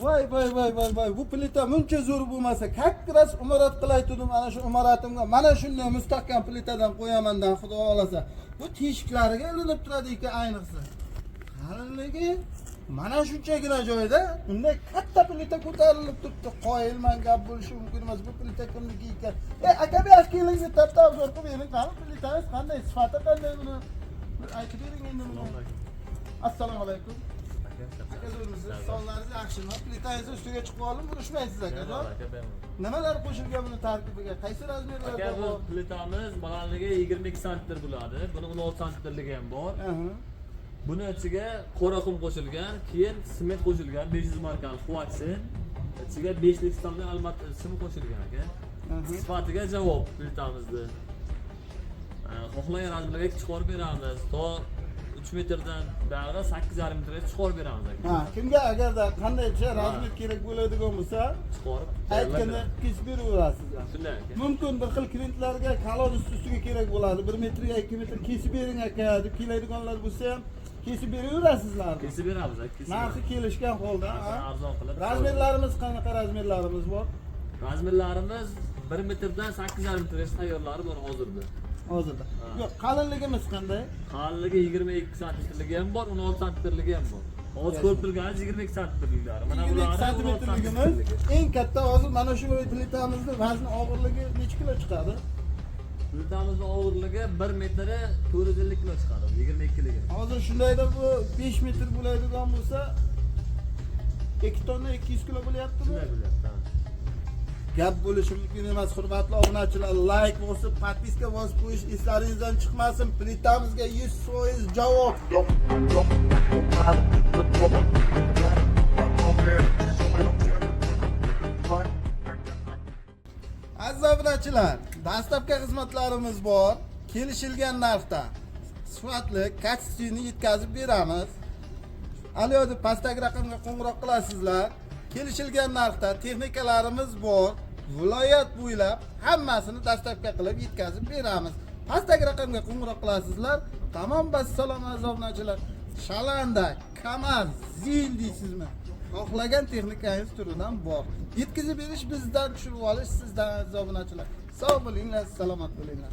Voy. Bu plita muncha zo'r bo'lmasa, kakras umarat qilayotdim. Ana shu umaratimga mana shunday mustahkam plitadan qo'yamandan xudo xolasa. Bu teshiklariga ilinib turadi ekan ayniqsa. Qalinligi mana shunchagina joyda unday katta plita ko'tarilib turibdi. Qoyilman gap bo'lishi mumkin emas. Bu plita kimniki ekan? Aka besh kelingizni tapta obzor qilib bering. Qani plitangiz qanday, sifati qanday buni aytib bering endi buni. Assalomu alaykum. Aka zo'rmisiz? Sonlaringiz yaxshimi? Plitangizni ustiga chiqib olib urishmaysiz akajon. Nimalar qo'shilgan buni tarkibiga? Qaysi razmerlarda bor? Aka bu plitamiz balandligi 22 sm bo'ladi. Buni 16 sm ham bor. Buni ichiga qora qum qo'shilgan, keyin sement qo'shilgan, 500 markali quvaksi. Ichiga 5 lik stomdan albatta sim qo'shilgan aka. Sifatiga javob plitamizni. Xohlagan razmerlarga chiqarib beramiz. To 3 metrdan bari 8,5 metrga chiqarib beramiz aka. Kimga agarda qandaycha razmer kerak bo'ladigan bo'lsa, chiqarib aytganda kesib beraverasizlar. Shunday aka. Mumkin bir xil klientlarga kolon ustiga kerak bo'ladi. 1 metrga 2 metr kesib bering aka deb keladiganlar bo'lsa ham kesib beraverasizlar. Kesib beramiz aka. Narxi kelishgan holda, arzon qilib. Razmerlarimiz qanaqa razmerlarimiz bor? Razmerlarimiz 1 metrdan 8,5 metrgacha tayyorlari bor hozirda. Yo'q, qalinligimiz qanday? Qalinligi 22 santimetrligi ham bor, 16 santimetrligi ham bor. Hozir ko'rib turganingiz 22 santimetrliklari. Mana bular 22 santimetrligimiz eng katta hozir mana shu plitamizning vazni og'irligi necha kilo chiqadi? Plitamizning og'irligi 1 metri 450 kilo chiqadi, 22 ligi. Hozir shundayda bu 5 metr bo'ladigan bo'lsa 2 tonna 200 kilo bo'lyaptimi? Shunday bo'lyapti. Gap bo'lishi mumkin emas, hurmatli obunachilar. Like bosib, podpiska bosib qo'yish eslaringizdan chiqmasin. Plitamizga 100% javob. Aziz obunachilar, dastlabki xizmatlarimiz bor. Kelishilgan narxda sifatli kachestini yetkazib beramiz. Alo deb pastdagi raqamga qo'ng'iroq qilasizlar. Kelishilgan narxda texnikalarimiz bor. Viloyat bo'ylab hammasini dastlabki qilib yetkazib beramiz. Pastdagi raqamga qo'ng'iroq qilasizlar. Tamom, vassalom aziz obunachilar. Shalanda, Kamaz, Zil deysizmi? Xohlagan texnikangiz turidan bor. Yetkazib berish bizdan, tushirib olish sizdan aziz obunachilar. Sog' bo'linglar, salomat bo'linglar.